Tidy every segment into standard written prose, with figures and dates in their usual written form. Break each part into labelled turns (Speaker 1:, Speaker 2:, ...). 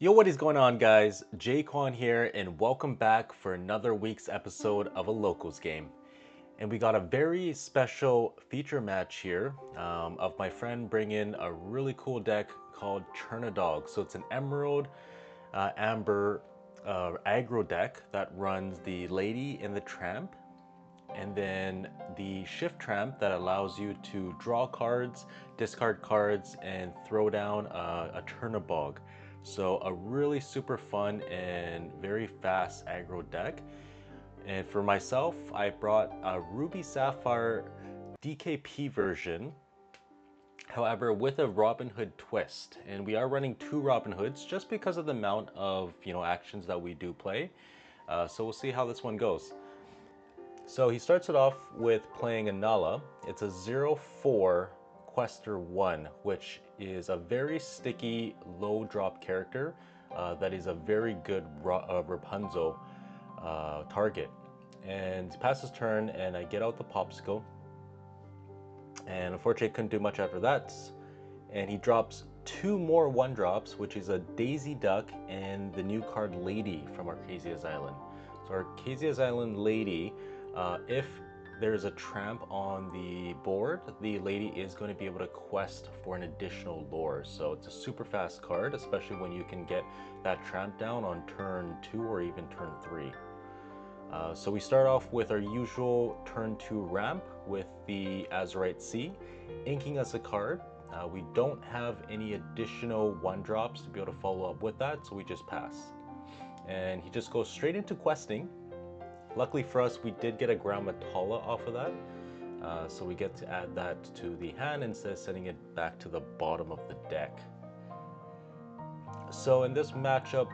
Speaker 1: Yo, what is going on, guys? Jayquan here, and welcome back for another week's episode of a Locals game. And we got a very special feature match here of my friend bringing a really cool deck called Chernadog. So it's an Emerald Amber aggro deck that runs the Lady and the Tramp, and then the Shift Tramp that allows you to draw cards, discard cards, and throw down a Chernabog. So a really super fun and very fast aggro deck. And for myself, I brought a Ruby Sapphire DKP version, however with a Robin Hood twist. And we are running two Robin Hoods just because of the amount of actions that we do play. So we'll see how this one goes. So he starts it off with playing a Nala. It's a 0/4 Quester 1, which is a very sticky, low drop character that is a very good Rapunzel target. And passes turn, and I get out the Popsicle. And unfortunately, couldn't do much after that. And he drops two more 1-drops, which is a Daisy Duck and the new card Lady from Arcasia's Island. So Arcasia's Island Lady, if there's a tramp on the board, the Lady is going to be able to quest for an additional lore. So it's a super fast card, especially when you can get that tramp down on turn 2 or even turn 3. So we start off with our usual turn 2 ramp with the Azurite Sea, inking us a card. We don't have any additional 1-drops to be able to follow up with that, so we just pass. And he just goes straight into questing. Luckily for us, we did get a Grammatala off of that, so we get to add that to the hand instead of sending it back to the bottom of the deck. So in this matchup,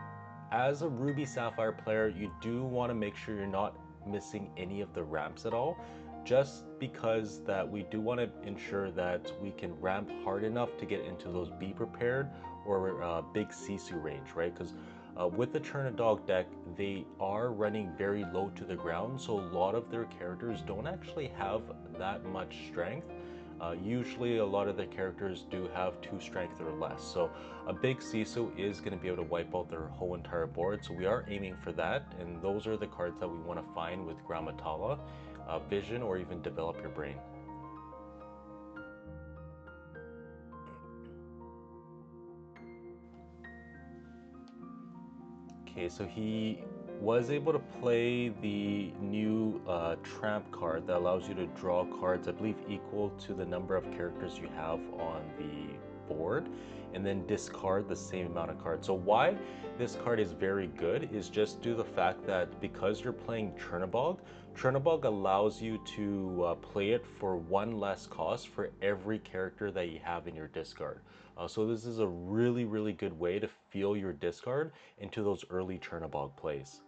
Speaker 1: as a Ruby Sapphire player, you do want to make sure you're not missing any of the ramps at all, just because that we do want to ensure that we can ramp hard enough to get into those Be Prepared or big Sisu range, right? Because with the Chernadog deck, they are running very low to the ground, so a lot of their characters don't actually have that much strength. Usually a lot of the characters do have 2 strength or less, so a big Sisu is going to be able to wipe out their whole entire board, so we are aiming for that, and those are the cards that we want to find with Grammatala, Vision, or even Develop Your Brain. Okay, so he was able to play the new Tramp card that allows you to draw cards, I believe, equal to the number of characters you have on the board, and then discard the same amount of cards. So why this card is very good is just due to the fact that because you're playing Chernabog allows you to play it for 1 less cost for every character that you have in your discard. So this is a really, really good way to feel your discard into those early Chernabog plays.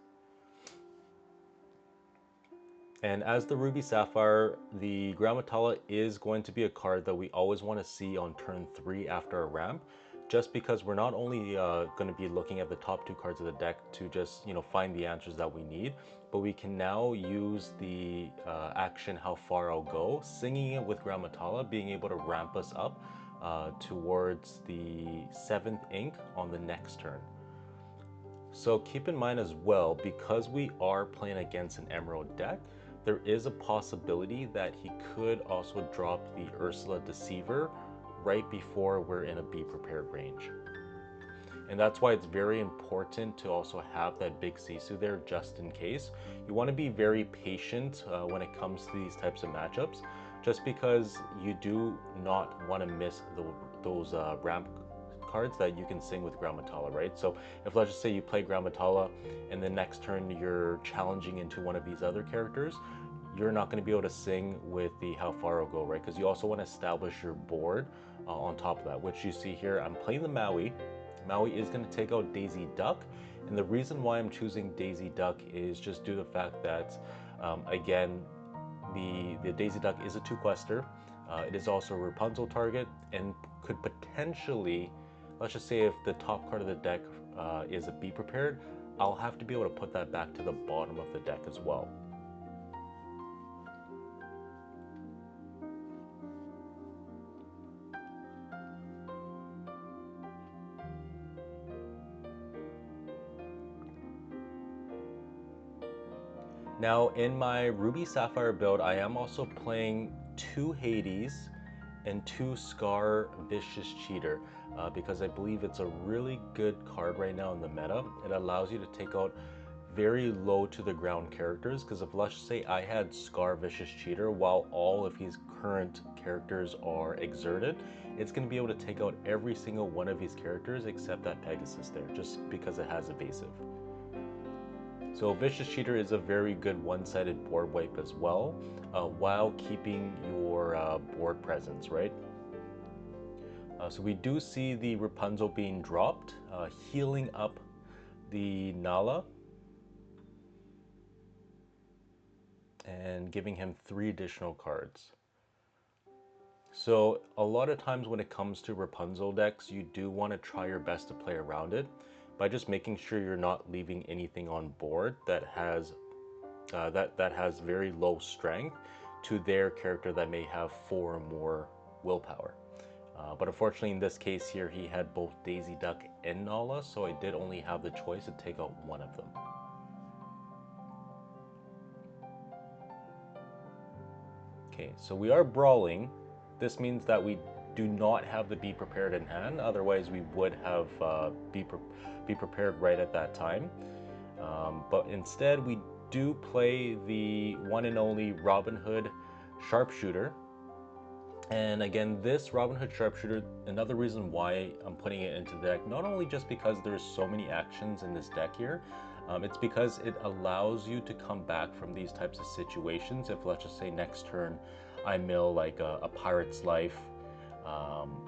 Speaker 1: And as the Ruby Sapphire, the Grammatala is going to be a card that we always want to see on turn 3 after a ramp, just because we're not only going to be looking at the top 2 cards of the deck to just find the answers that we need, but we can now use the action How Far I'll Go, singing it with Grammatala, being able to ramp us up towards the 7th ink on the next turn. So keep in mind as well, because we are playing against an Emerald deck, there is a possibility that he could also drop the Ursula Deceiver right before we're in a Be Prepared range. And that's why it's very important to also have that big Sisu there just in case. You want to be very patient when it comes to these types of matchups, just because you do not want to miss those ramp cards that you can sing with Grammatala, right? So if let's just say you play Grammatala and the next turn you're challenging into one of these other characters, you're not going to be able to sing with the How Far I'll Go, right? Because you also want to establish your board on top of that, which you see here. I'm playing the Maui. Maui is going to take out Daisy Duck, and the reason why I'm choosing Daisy Duck is just due to the fact that, again, the Daisy Duck is a 2-quester. It is also a Rapunzel target and could potentially, let's just say if the top card of the deck is a Be Prepared, I'll have to be able to put that back to the bottom of the deck as well. Now in my Ruby Sapphire build, I am also playing 2 Hades and 2 Scar Vicious Cheater because I believe it's a really good card right now in the meta. It allows you to take out very low to the ground characters, because if let's say I had Scar Vicious Cheater while all of his current characters are exerted, it's going to be able to take out every single one of his characters except that Pegasus there, just because it has evasive. So Vicious Cheater is a very good one-sided board wipe as well, while keeping your board presence, right? So we do see the Rapunzel being dropped, healing up the Nala, and giving him 3 additional cards. So a lot of times when it comes to Rapunzel decks, you do want to try your best to play around it by just making sure you're not leaving anything on board that has that has very low strength to their character that may have 4 or more willpower. But unfortunately in this case here, he had both Daisy Duck and Nala, so I did only have the choice to take out one of them. Okay, so we are brawling. This means that we do not have the Be Prepared in hand, otherwise we would have be prepared right at that time. But instead we do play the one and only Robin Hood Sharpshooter. And again, this Robin Hood Sharpshooter, another reason why I'm putting it into the deck, not only just because there's so many actions in this deck here, it's because it allows you to come back from these types of situations. If let's just say next turn I mill like a Pirate's Life,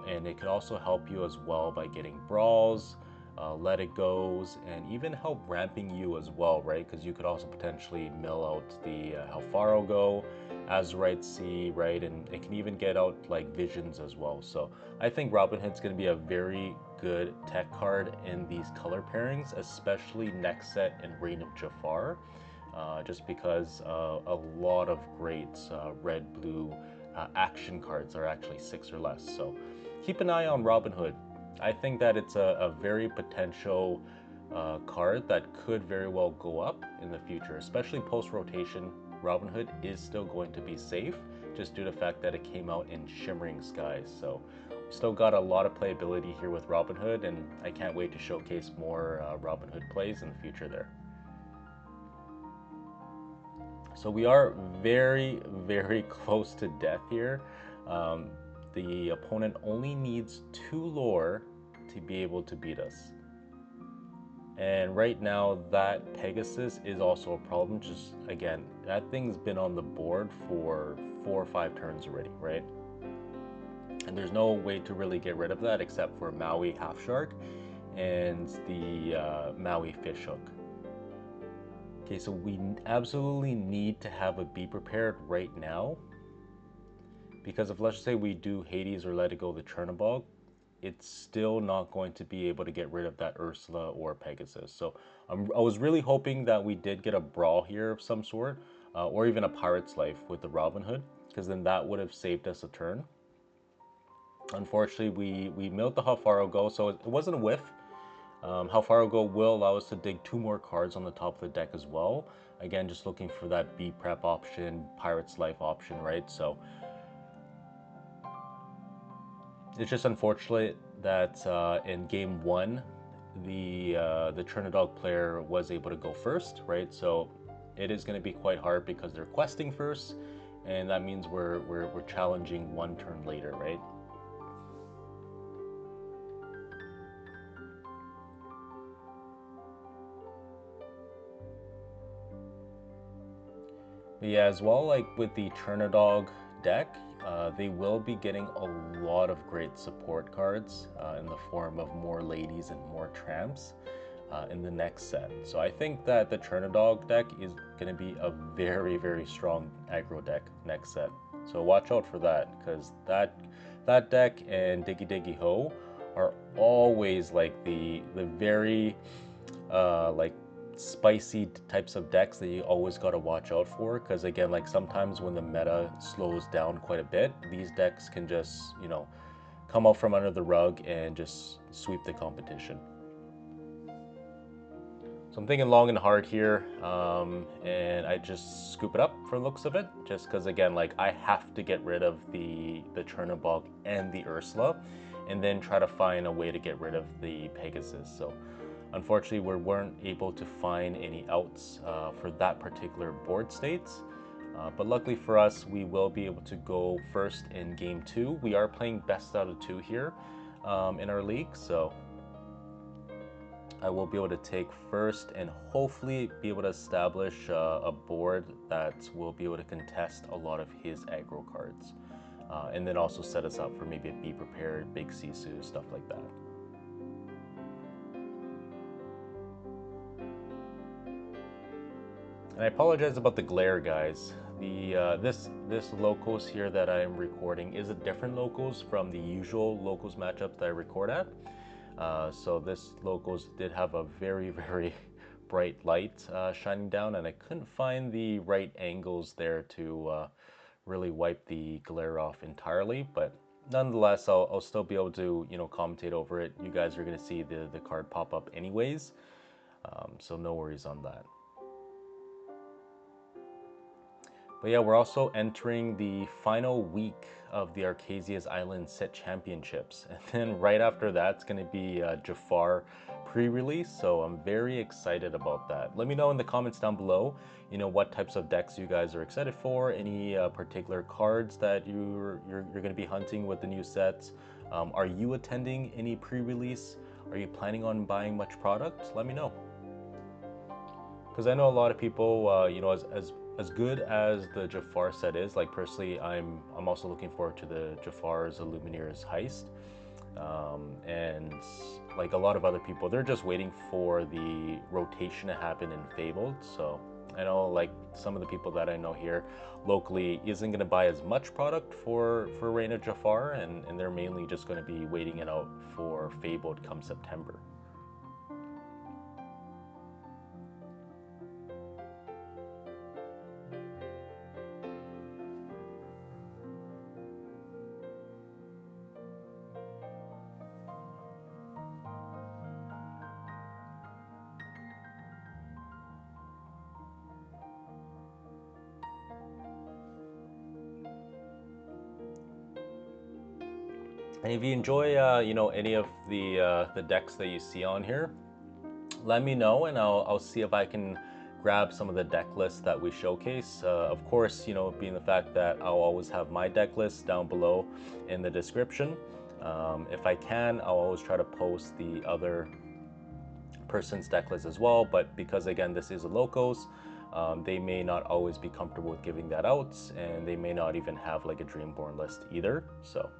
Speaker 1: and it could also help you as well by getting brawls, let it goes, and even help ramping you as well, right? Because you could also potentially mill out the How Far I'll Go, Azurite Sea, right? And it can even get out like Visions as well. So I think Robin Hood's going to be a very good tech card in these color pairings, especially next set and Reign of Jafar, just because a lot of great red, blue action cards are actually 6 or less. So keep an eye on Robin Hood. I think that it's a very potential card that could very well go up in the future, especially post-rotation. Robin Hood is still going to be safe, just due to the fact that it came out in Shimmering Skies. So we still got a lot of playability here with Robin Hood, and I can't wait to showcase more Robin Hood plays in the future there. So we are very, very close to death here. The opponent only needs 2 lore to be able to beat us. And right now that Pegasus is also a problem. Just again, that thing's been on the board for 4 or 5 turns already, right? And there's no way to really get rid of that except for Maui Half Shark and the Maui Fish Hook. Okay, so we absolutely need to have a Be Prepared right now, because if let's say we do Hades or Let It Go the Chernadog, it's still not going to be able to get rid of that Ursula or Pegasus. So I was really hoping that we did get a brawl here of some sort, or even a Pirate's Life with the Robin Hood, because then that would have saved us a turn. Unfortunately, we milled the How Far I'll Go, so it wasn't a whiff. How Far I'll Go will allow us to dig 2 more cards on the top of the deck as well. Again, just looking for that Be Prep option, Pirate's Life option, right? So it's just unfortunate that in game 1, the Chernadog player was able to go first, right? So it is going to be quite hard because they're questing first, and that means we're challenging 1 turn later, right? But yeah, as well, like with the Chernadog deck, they will be getting a lot of great support cards in the form of more ladies and more tramps in the next set. So I think that the Chernadog deck is going to be a very, very strong aggro deck next set. So watch out for that, because that deck and Diggy Diggy Ho are always like the very like spicy types of decks that you always got to watch out for, because again, like sometimes when the meta slows down quite a bit, these decks can just, you know, come out from under the rug and just sweep the competition. So I'm thinking long and hard here, and I just scoop it up from the looks of it, just because again, like I have to get rid of the Chernabog and the Ursula, and then try to find a way to get rid of the Pegasus. So unfortunately, we weren't able to find any outs for that particular board states. But luckily for us, we will be able to go first in game 2. We are playing best out of 2 here in our league, so I will be able to take first and hopefully be able to establish a board that will be able to contest a lot of his aggro cards. And then also set us up for maybe a Be Prepared, Big Sisu, stuff like that. And I apologize about the glare, guys. This locals here that I am recording is a different locals from the usual locals matchup that I record at. So this locals did have a very, very bright light shining down, and I couldn't find the right angles there to really wipe the glare off entirely. But nonetheless, I'll still be able to, you know, commentate over it. You guys are going to see the card pop up anyways, so no worries on that. But yeah, we're also entering the final week of the Arcasia's Island Set Championships. And then right after that, it's going to be Jafar pre-release. So I'm very excited about that. Let me know in the comments down below, you know, what types of decks you guys are excited for, any particular cards that you're going to be hunting with the new sets. Are you attending any pre-release? Are you planning on buying much product? Let me know. Because I know a lot of people, you know, as good as the Jafar set is, like personally, I'm also looking forward to the Jafar's Illumineers heist, and like a lot of other people, they're just waiting for the rotation to happen in Fabled. So I know like some of the people that I know here locally isn't going to buy as much product for Reign of Jafar, and they're mainly just going to be waiting it out for Fabled come September. And if you enjoy, you know, any of the decks that you see on here, let me know, and I'll see if I can grab some of the deck lists that we showcase. Of course, you know, being the fact that I'll always have my deck list down below in the description. If I can, I'll always try to post the other person's deck list as well. But because again, this is a locals, they may not always be comfortable with giving that out, and they may not even have like a Dreamborn list either. So.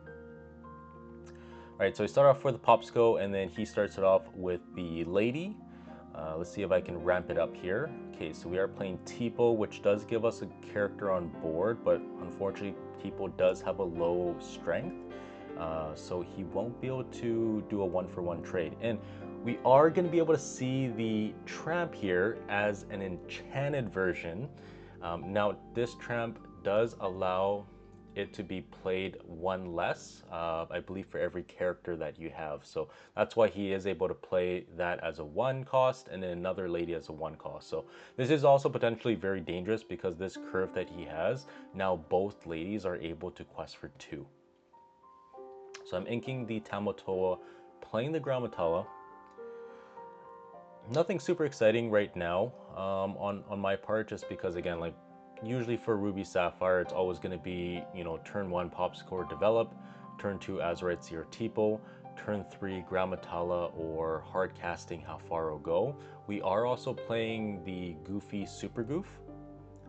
Speaker 1: Alright, so we start off with the Popsicle, and then he starts it off with the Lady. Let's see if I can ramp it up here. Okay, so we are playing Tipo, which does give us a character on board, but unfortunately Tipo does have a low strength, so he won't be able to do a one-for-one trade. And we are going to be able to see the Tramp here as an enchanted version. Now this Tramp does allow it to be played one less, I believe, for every character that you have. So that's why he is able to play that as a 1 cost, and then another Lady as a 1 cost. So this is also potentially very dangerous because this curve that he has, now both Ladies are able to quest for 2. So I'm inking the Tamotoa, playing the Grammatala. Nothing super exciting right now on my part, just because again, like usually for Ruby Sapphire, it's always going to be, you know, turn 1 Popsicle develop, turn 2 Azurite Seer Tipo, turn 3 Grammatala or hard casting Halfaro Go. We are also playing the Goofy Super Goof,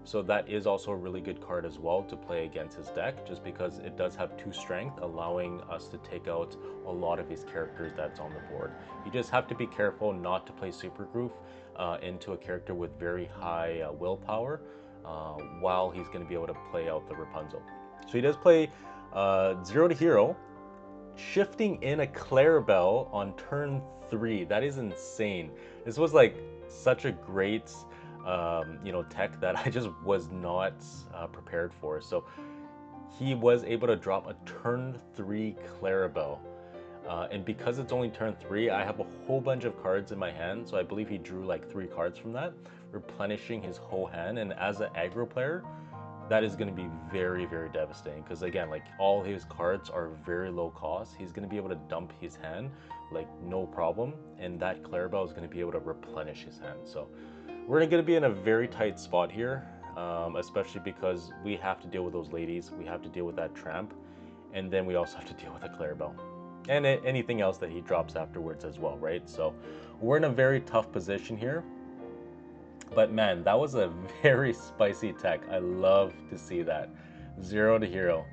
Speaker 1: so that is also a really good card as well to play against his deck, just because it does have 2 strength, allowing us to take out a lot of his characters that's on the board. You just have to be careful not to play Super Goof into a character with very high willpower, while he's going to be able to play out the Rapunzel. So he does play 0 to hero, shifting in a Clarabelle on turn 3. That is insane. This was like such a great you know, tech that I just was not prepared for. So he was able to drop a turn 3 Clarabelle. And because it's only turn 3, I have a whole bunch of cards in my hand. So I believe he drew like 3 cards from that, replenishing his whole hand. And as an aggro player, that is going to be very, very devastating. Because again, like all his cards are very low cost. He's going to be able to dump his hand like no problem. And that Clarabelle is going to be able to replenish his hand. So we're going to be in a very tight spot here, especially because we have to deal with those ladies. We have to deal with that tramp. And then we also have to deal with the Clarabelle. And anything else that he drops afterwards as well, right? So we're in a very tough position here. But man, that was a very spicy tech. I love to see that. 0 to hero.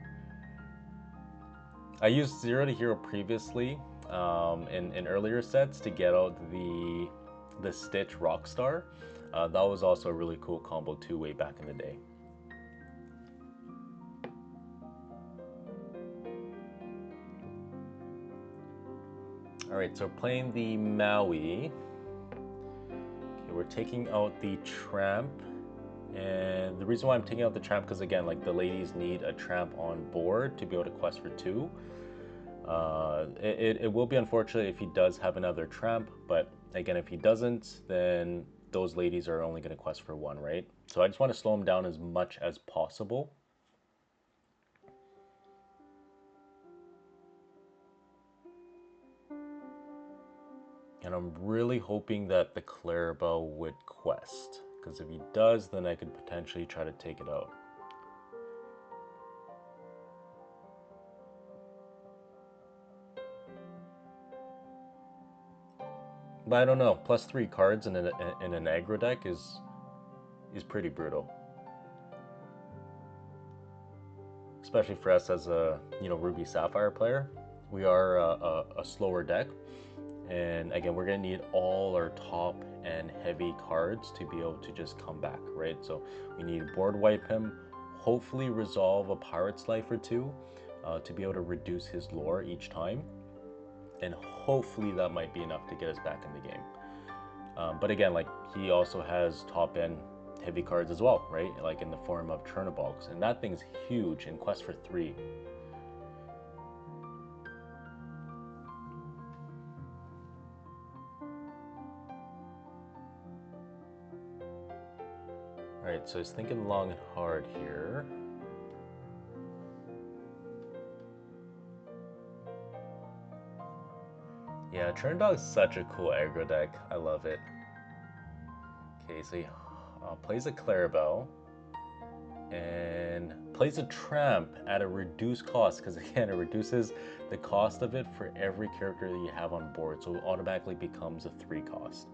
Speaker 1: I used 0 to hero previously in earlier sets to get out the Stitch Rockstar. That was also a really cool combo too way back in the day. Alright, so playing the Maui. Okay, we're taking out the Tramp. And the reason why I'm taking out the Tramp, because again, like the ladies need a Tramp on board to be able to quest for 2. It will be unfortunate if he does have another Tramp, but again, if he doesn't, then those ladies are only going to quest for 1, right? So I just want to slow him down as much as possible. And I'm really hoping that the Clarabelle would quest, because if he does, then I could potentially try to take it out. But I don't know. +3 cards in an aggro deck is pretty brutal, especially for us as a Ruby Sapphire player. We are a slower deck. And again, we're going to need all our top and heavy cards to be able to just come back, right? So we need to board wipe him, hopefully resolve a Pirate's Life or 2 to be able to reduce his lore each time. And hopefully that might be enough to get us back in the game. But again, like he also has top end heavy cards as well, right? Like in the form of Chernadogs. And that thing's huge in Quest for 3. Alright, so he's thinking long and hard here. Yeah, Chernadog's such a cool aggro deck. I love it. Okay, so he plays a Clarabelle and plays a Tramp at a reduced cost, because again, it reduces the cost of it for every character that you have on board, so it automatically becomes a 3 cost.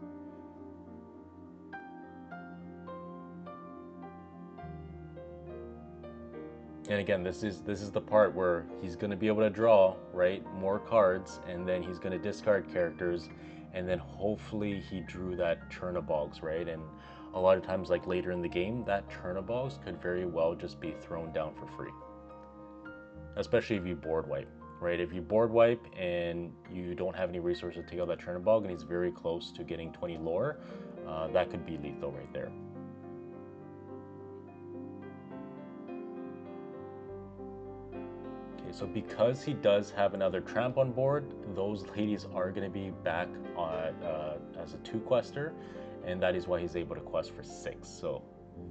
Speaker 1: And again, this is the part where he's going to be able to draw, right, more cards, and then he's going to discard characters, and then hopefully he drew that Chernadogs, right? And a lot of times, like later in the game, that Chernadogs could very well just be thrown down for free, especially if you board wipe, right? If you board wipe and you don't have any resources to take out that Chernadog, and he's very close to getting 20 lore, that could be lethal right there. So because he does have another Tramp on board, those ladies are going to be back on, as a 2 quester, and that is why he's able to quest for 6. So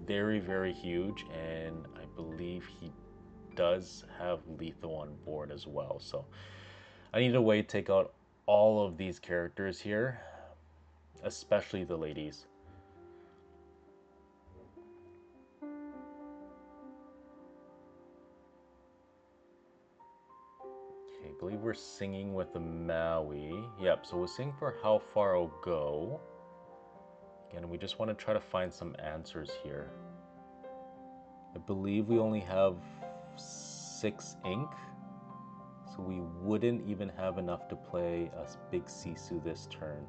Speaker 1: very, very huge, and I believe he does have lethal on board as well. So I need a way to take out all of these characters here, especially the ladies. I believe we're singing with the Maui. Yep, so we'll sing for how far I'll go. Again, we just want to try to find some answers here. I believe we only have 6 ink, so we wouldn't even have enough to play a big Sisu this turn.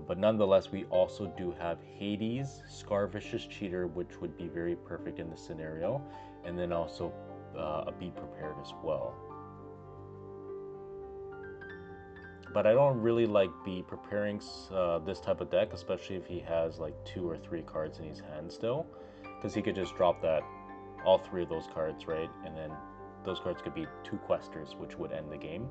Speaker 1: But nonetheless, we also do have Hades, Scarvicious Cheater, which would be very perfect in this scenario, and then also a Be Prepared as well. But I don't really like Be Preparing this type of deck, especially if he has like 2 or 3 cards in his hand still, because he could just drop that, all 3 of those cards, right? And then those cards could be 2 questers, which would end the game.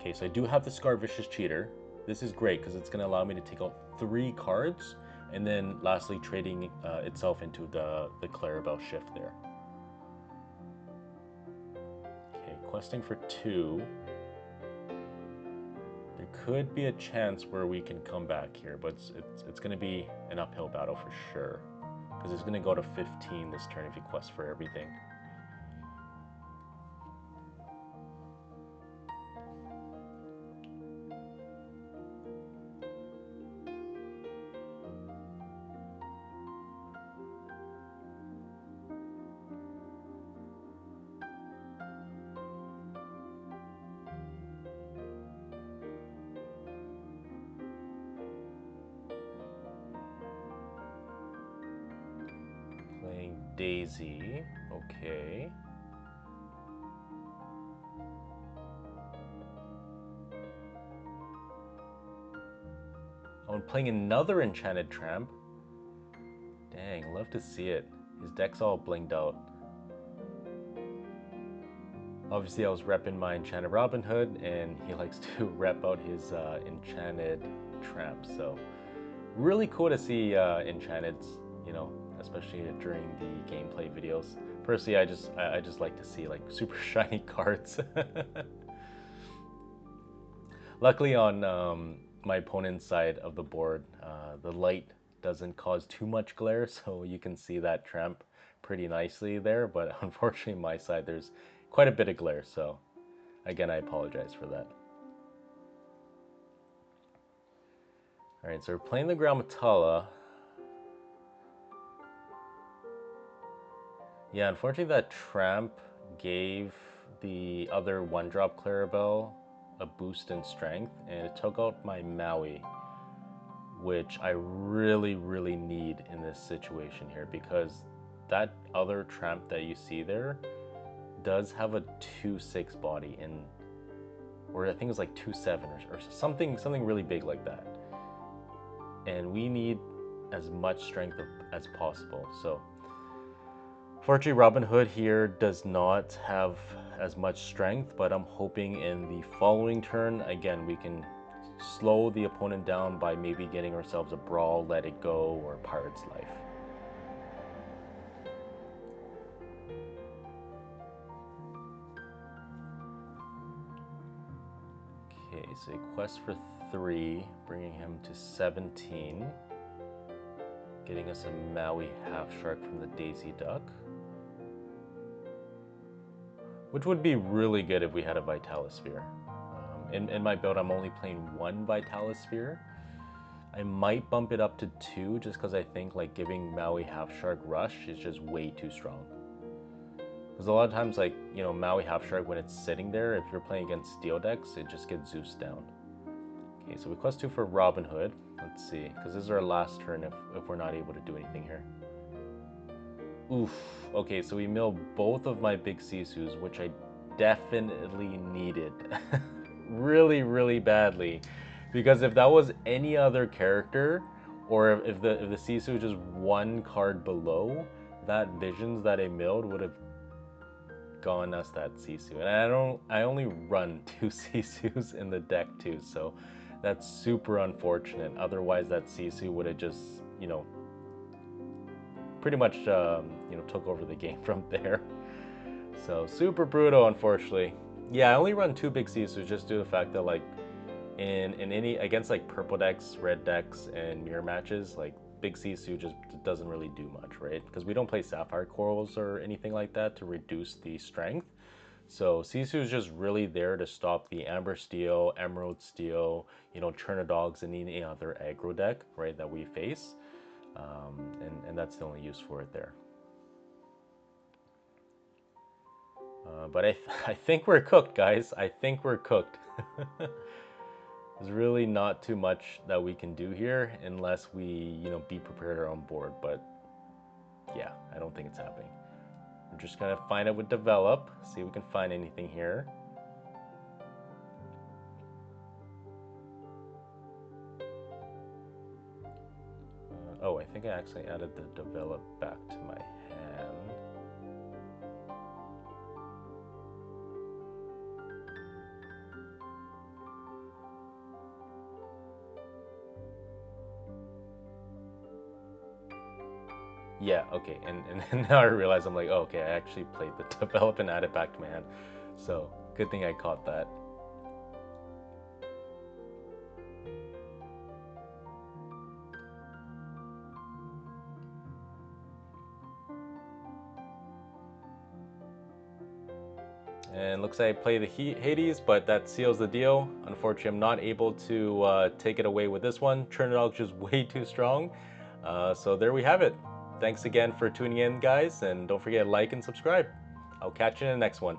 Speaker 1: Okay, so I do have the Scar Vicious Cheater. This is great because it's going to allow me to take out 3 cards, and then lastly trading itself into the Clarabelle shift there. Okay, questing for 2. There could be a chance where we can come back here, but it's going to be an uphill battle for sure, because it's going to go to 15 this turn if you quest for everything. Daisy, okay. Oh, and playing another Enchanted Tramp. Dang, love to see it. His deck's all blinged out. Obviously, I was repping my Enchanted Robin Hood, and he likes to rep out his Enchanted Tramp. So, really cool to see Enchanteds, you know, especially during the gameplay videos. Personally, I just like to see like super shiny cards. Luckily, on my opponent's side of the board, the light doesn't cause too much glare, so you can see that tramp pretty nicely there. But unfortunately, my side there's quite a bit of glare, so again, I apologize for that. All right, so we're playing the Grammatala. Yeah, unfortunately that tramp gave the other 1-drop Clarabelle a boost in strength, and it took out my Maui, which I really need in this situation here, because that other tramp that you see there does have a 2/6 body in, or I think it's like 2/7 or something really big like that, and we need as much strength as possible. So fortunately, Robin Hood here does not have as much strength, but I'm hoping in the following turn, again, we can slow the opponent down by maybe getting ourselves a Brawl, Let It Go, or Pirate's Life. Okay, so a quest for 3, bringing him to 17, getting us a Maui Half Shark from the Daisy Duck, which would be really good if we had a Vitalisphere. In my build, I'm only playing 1 Vitalisphere. I might bump it up to 2 just because I think like giving Maui Half Shark Rush is just way too strong. Because a lot of times, like, you know, Maui Half Shark, when it's sitting there, if you're playing against steel decks, it just gets Zeus down. Okay, so we quest 2 for Robin Hood. Let's see, because this is our last turn if we're not able to do anything here. Oof. Okay, so we mill both of my big Sisus, which I definitely needed. really badly, because if that was any other character, or if the Sisu was just 1 card below, that Visions that I milled would have gone us that Sisu, and I only run 2 Sisus in the deck too, so that's super unfortunate. Otherwise that Sisu would have just, you know, pretty much you know, took over the game from there. So super brutal, unfortunately. Yeah, I only run 2 big Sisus just due to the fact that, like, in any against like purple decks, red decks, and mirror matches, like big Sisu just doesn't really do much, right? Because we don't play Sapphire Corals or anything like that to reduce the strength. So Sisu is just really there to stop the Amber Steel, Emerald Steel, you know, Chernadogs, and any other aggro deck, right, that we face. And that's the only use for it there. But I think we're cooked, guys. I think we're cooked. There's really not too much that we can do here unless we, you know, be prepared or on board. But yeah, I don't think it's happening. We're just gonna find out with Develop, see if we can find anything here. Oh, I think I actually added the Develop back to my hand. Yeah, okay, and now I realize I'm like, oh, okay, I actually played the develop and add it back to my hand. So good thing I caught that. And looks like I play the Hades, but that seals the deal. Unfortunately, I'm not able to take it away with this one. Chernadog just way too strong. So there we have it. Thanks again for tuning in, guys, and don't forget to like and subscribe. I'll catch you in the next one.